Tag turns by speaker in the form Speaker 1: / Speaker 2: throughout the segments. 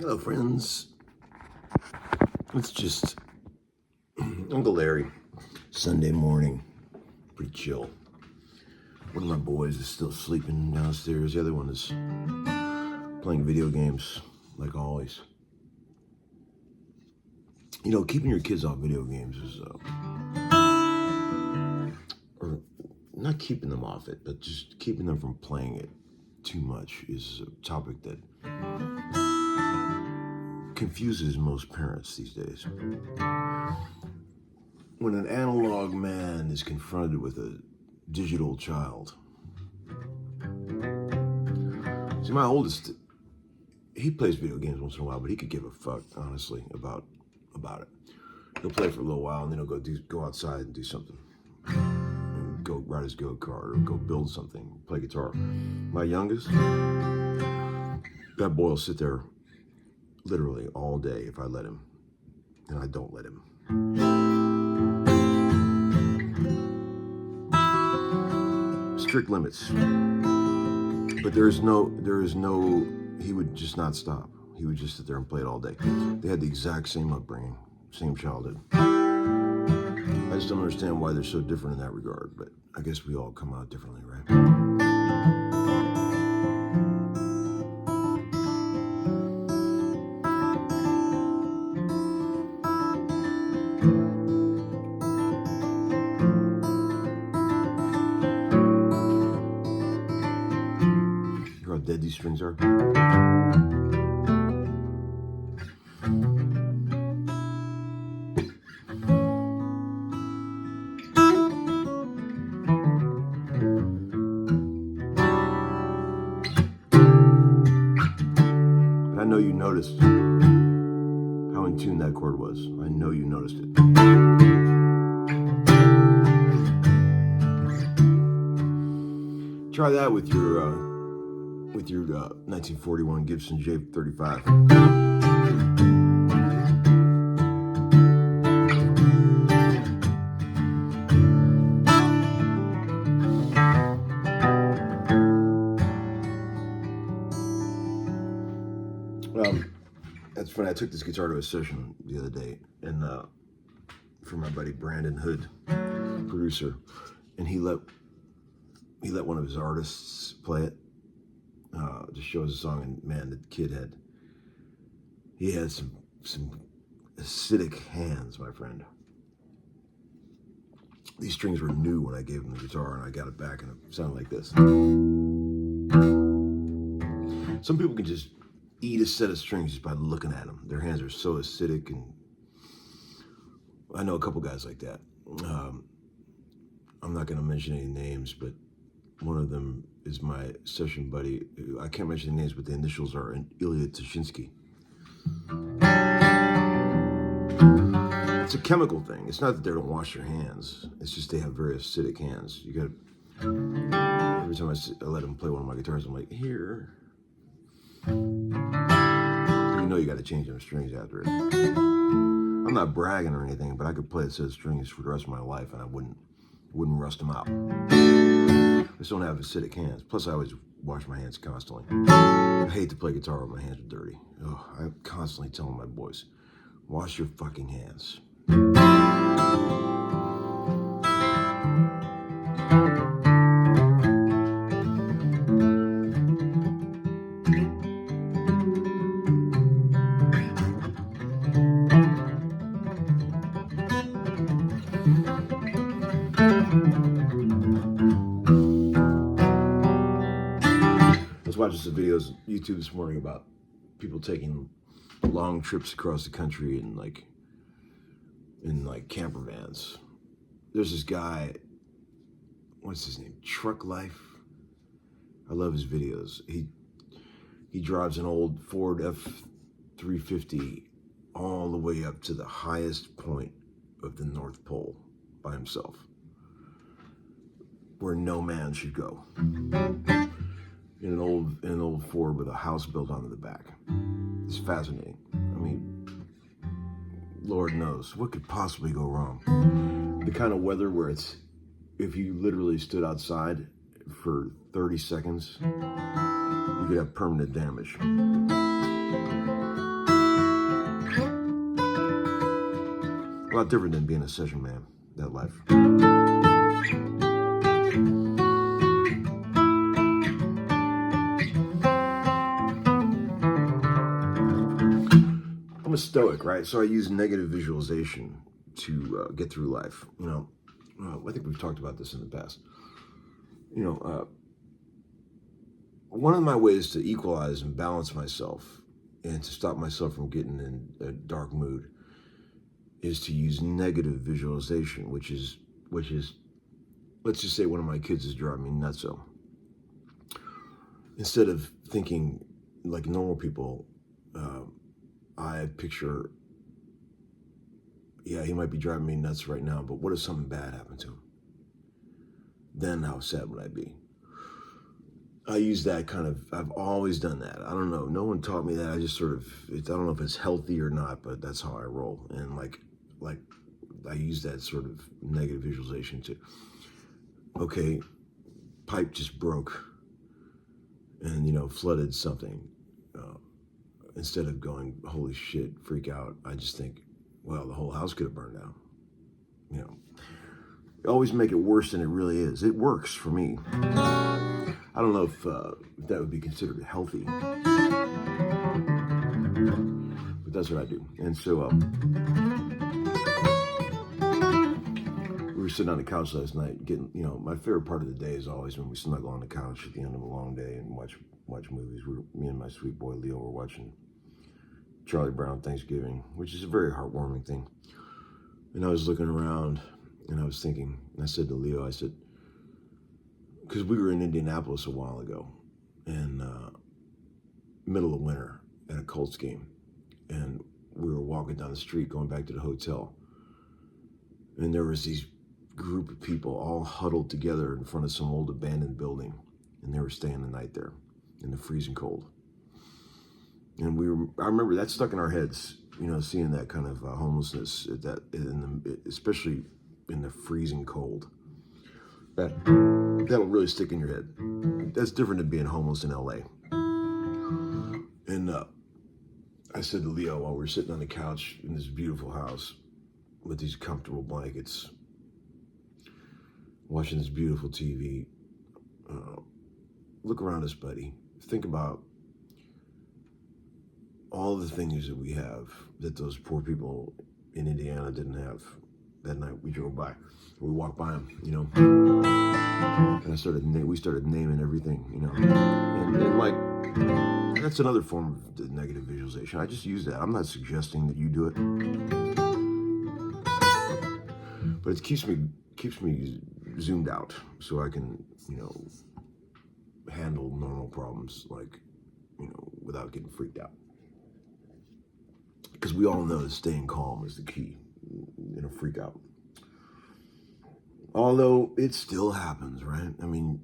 Speaker 1: Hello, friends. It's just Uncle Larry. Sunday morning, pretty chill. One of my boys is still sleeping downstairs. The other one is playing video games, like always. You know, keeping your kids off video games is, or not keeping them off it, but just keeping them from playing it too much is a topic that confuses most parents these days. When an analog man is confronted with a digital child. See, my oldest, he plays video games once in a while, but he could give a fuck, honestly, about it. He'll play for a little while, and then he'll go outside and do something. And go ride his go-kart or go build something, play guitar. My youngest, that boy will sit there literally all day if I let him, and I don't let him. Strict limits, but there is no, he would just not stop. He would just sit there and play it all day. They had the exact same upbringing, same childhood. I just don't understand why they're so different in that regard, but I guess we all come out differently, right? You know how dead these strings are? I know you noticed how in tune that chord was. I know you noticed it. Try that with your 1941 Gibson J35. That's funny. I took this guitar to a session the other day, and for my buddy Brandon Hood, producer, and he let one of his artists play it to show us a song. And man, the kid had some acidic hands, my friend. These strings were new when I gave him the guitar, and I got it back, and it sounded like this. Some people can just eat a set of strings just by looking at them. Their hands are so acidic, and I know a couple guys like that. I'm not going to mention any names, but one of them is my session buddy. I can't mention the names, but the initials are Ilya Tashinsky. It's a chemical thing. It's not that they don't wash their hands. It's just they have very acidic hands. You got every time I let them play one of my guitars, I'm like, here. You know you got to change them strings after it. I'm not bragging or anything, but I could play a set of strings for the rest of my life, and I wouldn't rust them out. I just don't have acidic hands. Plus, I always wash my hands constantly. I hate to play guitar when my hands are dirty. Ugh, I'm constantly telling my boys, wash your fucking hands. I was watching some videos on YouTube this morning about people taking long trips across the country in camper vans. There's this guy, what's his name? Truck Life. I love his videos. He drives an old Ford F-350 all the way up to the highest point of the North Pole by himself, where no man should go. In an old Ford with a house built onto the back. It's fascinating. I mean, Lord knows what could possibly go wrong. The kind of weather where it's, if you literally stood outside for 30 seconds, you could have permanent damage. A lot different than being a session man, that life. I'm a stoic, right? So I use negative visualization to get through life. You know, I think we've talked about this in the past. You know, one of my ways to equalize and balance myself and to stop myself from getting in a dark mood is to use negative visualization, which is, let's just say one of my kids is driving me nuts. So instead of thinking like normal people, I picture yeah, he might be driving me nuts right now, but what if something bad happened to him? Then how sad would I be? I use that kind of, I've always done that. I don't know. No one taught me that. I just sort of, I don't know if it's healthy or not, but that's how I roll. And like I use that sort of negative visualization to, okay, pipe just broke and, you know, flooded something. Instead of going, holy shit, freak out, I just think, well, the whole house could have burned down. You know, always make it worse than it really is. It works for me. I don't know if that would be considered healthy, but that's what I do. And so we were sitting on the couch last night getting, you know, my favorite part of the day is always when we snuggle on the couch at the end of a long day and watch movies. Me and my sweet boy Leo were watching Charlie Brown Thanksgiving, which is a very heartwarming thing. And I was looking around and I was thinking, and I said to Leo, I said, because we were in Indianapolis a while ago, and middle of winter at a Colts game, and we were walking down the street going back to the hotel, and there was these group of people all huddled together in front of some old abandoned building, and they were staying the night there in the freezing cold. And I remember that stuck in our heads, you know, seeing that kind of homelessness, especially in the freezing cold. That'll really stick in your head. That's different than being homeless in LA. And I said to Leo while we were sitting on the couch in this beautiful house with these comfortable blankets, watching this beautiful TV, look around us, buddy. Think about all the things that we have that those poor people in Indiana didn't have. That night we drove by, we walked by them, you know, and we started naming everything, you know, and like, that's another form of the negative visualization. I just use that. I'm not suggesting that you do it, but it keeps me zoomed out so I can, you know, handle normal problems, like, you know, without getting freaked out. Because we all know that staying calm is the key in a freak out. Although it still happens, right? I mean,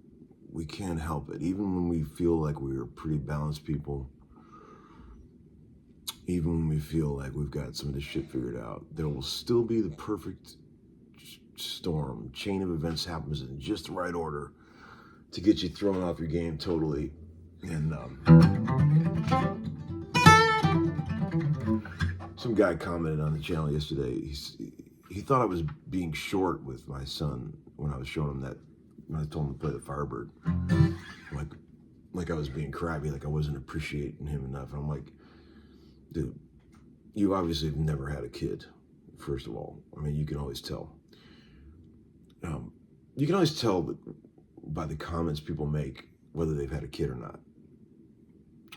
Speaker 1: we can't help it. Even when we feel like we're pretty balanced people, even when we feel like we've got some of this shit figured out, there will still be the perfect storm. Chain of events happens in just the right order to get you thrown off your game totally. And some guy commented on the channel yesterday. He thought I was being short with my son when I was showing him that, when I told him to play the Firebird. Like I was being crabby, like I wasn't appreciating him enough. And I'm like, dude, you obviously have never had a kid, first of all. I mean, you can always tell. You can always tell by the comments people make whether they've had a kid or not.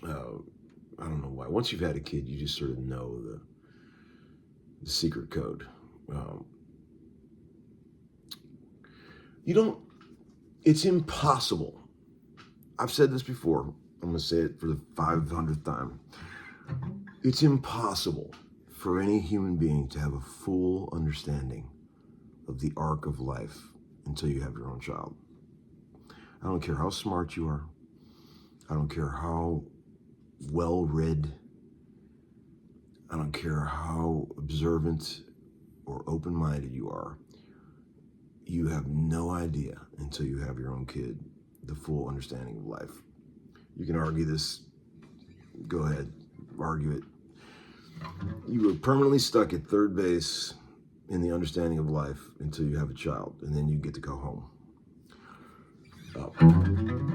Speaker 1: I don't know why. Once you've had a kid, you just sort of know the secret code. It's impossible. I've said this before. I'm going to say it for the 500th time. It's impossible for any human being to have a full understanding of the arc of life until you have your own child. I don't care how smart you are. I don't care how well-read. I don't care how observant or open-minded you are. You have no idea until you have your own kid, the full understanding of life. You can argue this. Go ahead, argue it. You are permanently stuck at third base in the understanding of life until you have a child, and then you get to go home.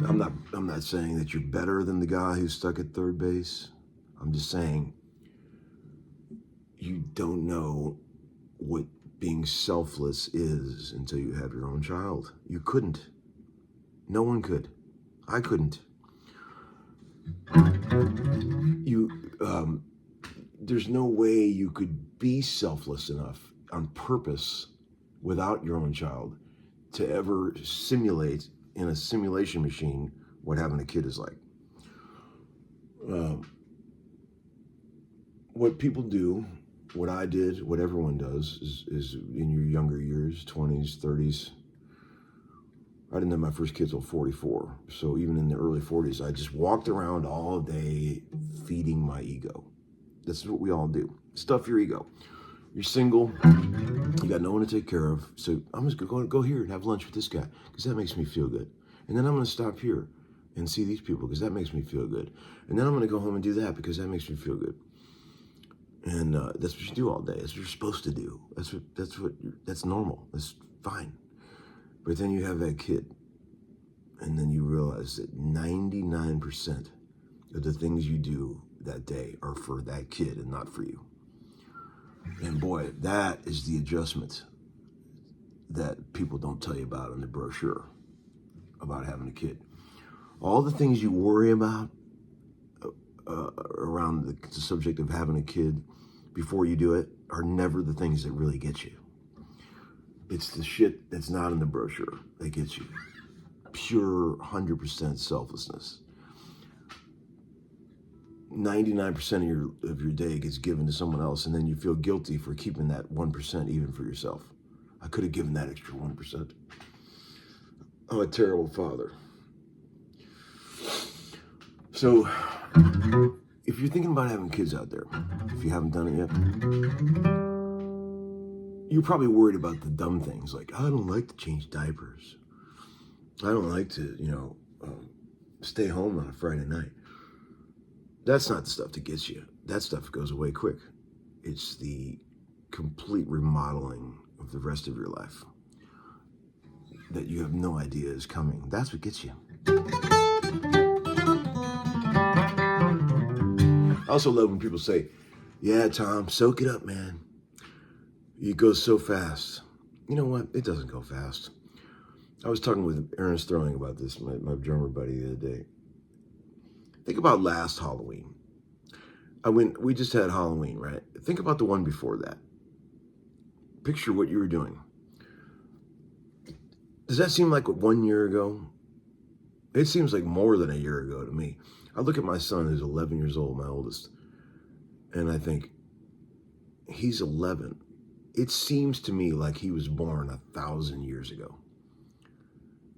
Speaker 1: I'm not saying that you're better than the guy who's stuck at third base. I'm just saying you don't know what being selfless is until you have your own child. You couldn't. No one could. I couldn't. There's no way you could be selfless enough on purpose without your own child to ever simulate in a simulation machine what having a kid is like. What people do what I did, what everyone does, is in your younger years, 20s, 30s. I didn't have my first kid till 44. So even in the early 40s, I just walked around all day feeding my ego. That's what we all do. Stuff your ego. You're single, you got no one to take care of, so I'm just going to go here and have lunch with this guy because that makes me feel good. And then I'm going to stop here and see these people because that makes me feel good. And then I'm going to go home and do that because that makes me feel good. And that's what you do all day. That's what you're supposed to do. That's normal. That's fine. But then you have that kid, and then you realize that 99% of the things you do that day are for that kid and not for you. And boy, that is the adjustment that people don't tell you about in the brochure about having a kid. All the things you worry about around the subject of having a kid before you do it are never the things that really get you. It's the shit that's not in the brochure that gets you. Pure 100% selflessness. 99% of your day gets given to someone else, and then you feel guilty for keeping that 1% even for yourself. I could have given that extra 1%. I'm a terrible father. So, if you're thinking about having kids out there, if you haven't done it yet, you're probably worried about the dumb things like, I don't like to change diapers. I don't like to, stay home on a Friday night. That's not the stuff that gets you. That stuff goes away quick. It's the complete remodeling of the rest of your life that you have no idea is coming. That's what gets you. I also love when people say, yeah, Tom, soak it up, man. It goes so fast. You know what? It doesn't go fast. I was talking with Aaron Sterling about this, my drummer buddy, the other day. Think about last Halloween. We just had Halloween, right? Think about the one before that. Picture what you were doing. Does that seem like 1 year ago? It seems like more than a year ago to me. I look at my son who's 11 years old, my oldest, and I think, he's 11. It seems to me like he was born 1,000 years ago.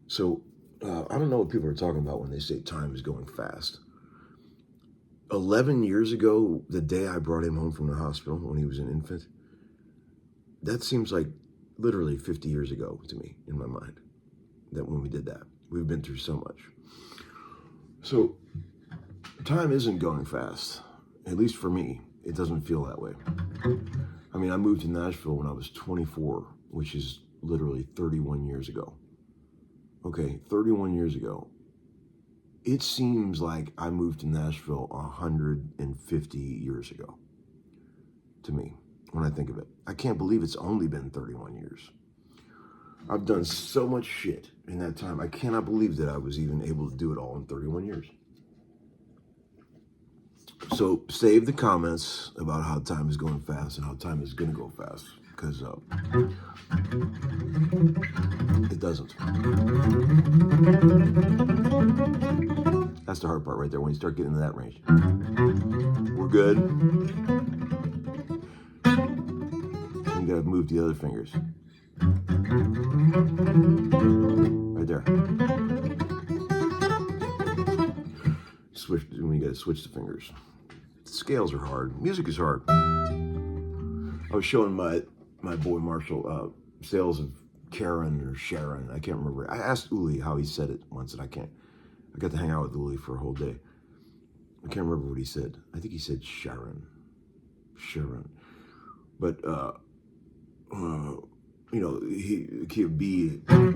Speaker 1: So I don't know what people are talking about when they say time is going fast. 11 years ago, the day I brought him home from the hospital when he was an infant, that seems like literally 50 years ago to me in my mind, that when we did that. We've been through so much. So time isn't going fast, at least for me. It doesn't feel that way. I mean, I moved to Nashville when I was 24, which is literally 31 years ago. Okay, 31 years ago. It seems like I moved to Nashville 150 years ago to me, when I think of it. I can't believe it's only been 31 years. I've done so much shit in that time. I cannot believe that I was even able to do it all in 31 years. So save the comments about how time is going fast and how time is going to go fast, because it doesn't. That's the hard part right there, when you start getting into that range. We're good. You gotta move the other fingers. Right there. We gotta switch the fingers. The scales are hard. Music is hard. I was showing my boy Marshall sales of Karen or Sharon. I can't remember. I asked Uli how he said it once, and I got to hang out with Uli for a whole day. I can't remember what he said. I think he said Sharon. But we're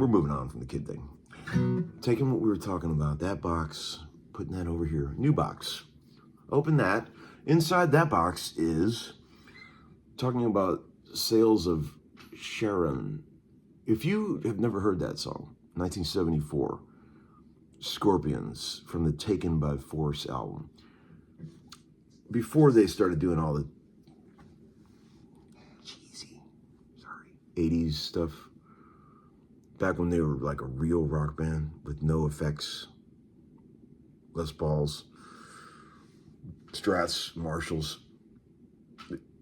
Speaker 1: moving on from the kid thing. Taking what we were talking about, that box, putting that over here, new box. Open that. Inside that box is talking about sales of Sharon. If you have never heard that song, 1974, Scorpions from the Taken by Force album. Before they started doing all the cheesy, 80s stuff, back when they were like a real rock band with no effects, Les Pauls, Strats, Marshalls.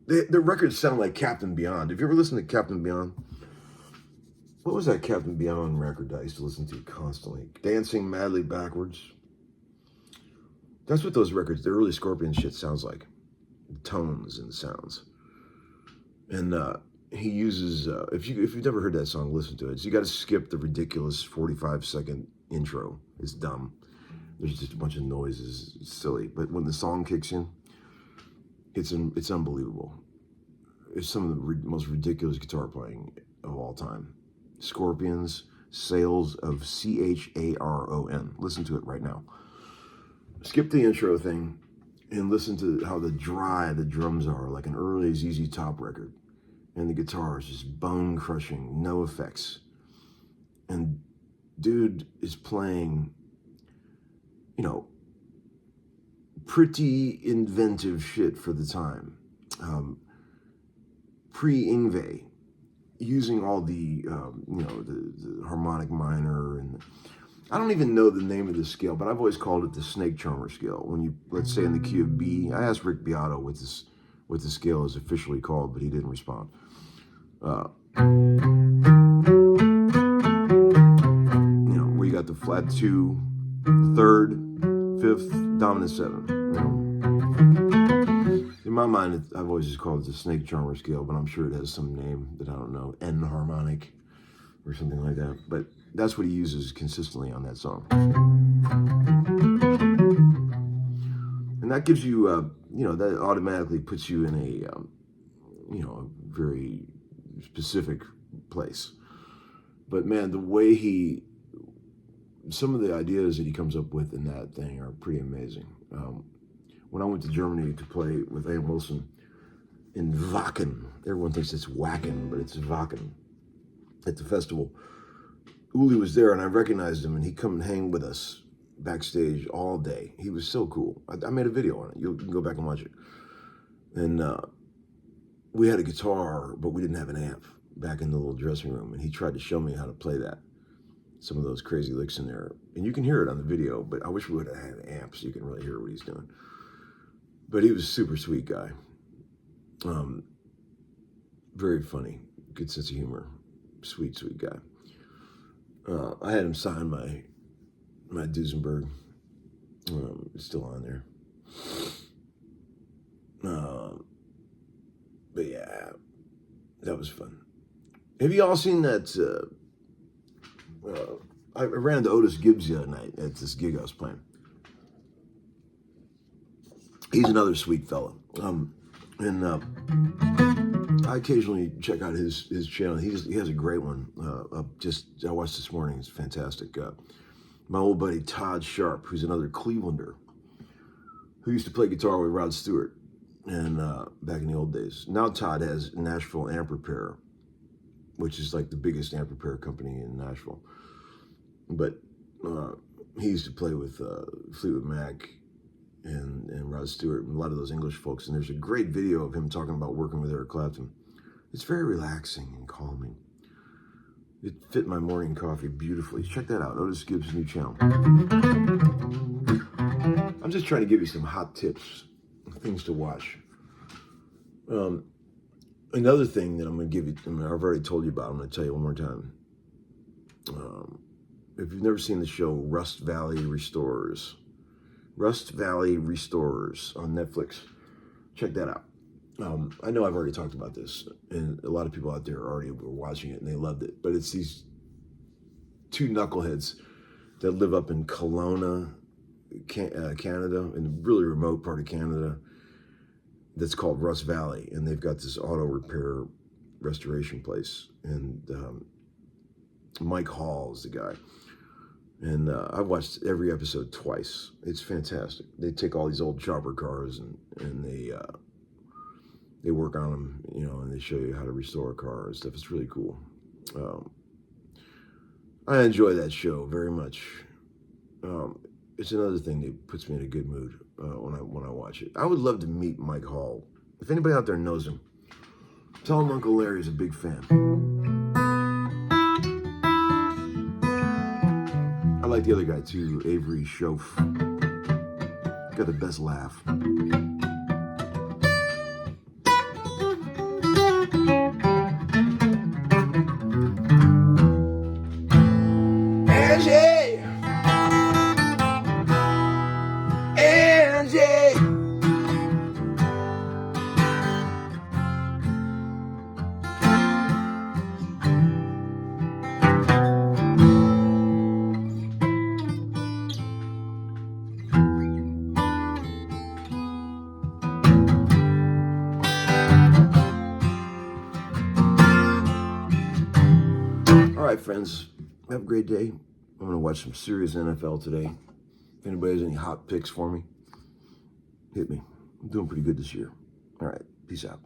Speaker 1: The records sound like Captain Beyond. Have you ever listened to Captain Beyond? What was that Captain Beyond record that I used to listen to constantly? Dancing Madly Backwards. That's what those records, the early Scorpion shit sounds like. The tones and sounds. And he uses, if you've never heard that song, listen to it. So you got to skip the ridiculous 45-second intro. It's dumb. There's just a bunch of noises. It's silly. But when the song kicks in, it's unbelievable. It's some of the most ridiculous guitar playing of all time. Scorpions, Sales of Charon. Listen to it right now. Skip the intro thing and listen to how dry the drums are, like an early ZZ Top record. And the guitar is just bone-crushing, no effects. And dude is playing, you know, pretty inventive shit for the time. Pre-Yngwie, using all the, you know, the harmonic minor, and I don't even know the name of the scale, but I've always called it the snake charmer scale. When you, let's say in the key of B, I asked Rick Beato what the scale is officially called, but he didn't respond. You know, where you got the flat 2, 3rd, 5th, dominant 7. You know? In my mind, I've always just called it the snake charmer scale, but I'm sure it has some name that I don't know, N harmonic or something like that. But that's what he uses consistently on that song. And that gives you, you know, that automatically puts you in a, you know, a very specific place. But man, the way some of the ideas that he comes up with in that thing are pretty amazing. When I went to Germany to play with A.M. Wilson in Wacken, everyone thinks it's Wacken, but it's Wacken, at the festival. Uli was there, and I recognized him, and he come and hang with us backstage all day. He was so cool. I made a video on it. You can go back and watch it. And we had a guitar, but we didn't have an amp back in the little dressing room, and he tried to show me how to play that. Some of those crazy licks in there. And you can hear it on the video, but I wish we would have had an amp so you can really hear what he's doing. But he was a super sweet guy. Very funny. Good sense of humor. Sweet, sweet guy. I had him sign my Duesenberg. It's still on there. But yeah, that was fun. Have you all seen that? I ran into Otis Gibbs the other night at this gig I was playing. He's another sweet fella. And I occasionally check out his channel. He has a great one. I watched this morning. It's fantastic. My old buddy Todd Sharp, who's another Clevelander, who used to play guitar with Rod Stewart, and back in the old days. Now Todd has Nashville Amp Repair, which is like the biggest amp repair company in Nashville. But he used to play with Fleetwood Mac and Rod Stewart and a lot of those English folks. And there's a great video of him talking about working with Eric Clapton. It's very relaxing and calming. It fit my morning coffee beautifully. Check that out, Otis Gibbs' new channel. I'm just trying to give you some hot tips, things to watch. Another thing that I'm going to give you, I've already told you about, I'm going to tell you one more time. If you've never seen the show Rust Valley Restorers on Netflix, check that out. I know I've already talked about this, and a lot of people out there already were watching it and they loved it, but it's these two knuckleheads that live up in Kelowna, Canada, in a really remote part of Canada, that's called Rust Valley, and they've got this auto repair restoration place, and Mike Hall is the guy, and I've watched every episode twice. It's fantastic. They take all these old chopper cars and they work on them, you know, and they show you how to restore a car and stuff. It's really cool. I enjoy that show very much. It's another thing that puts me in a good mood when I watch it. I would love to meet Mike Hall. If anybody out there knows him, tell him Uncle Larry's a big fan. I like the other guy too, Avery Schoaf. Got the best laugh. right, friends. Have a great day. I'm going to watch some serious NFL today. If anybody has any hot picks for me, hit me. I'm doing pretty good this year. All right. Peace out.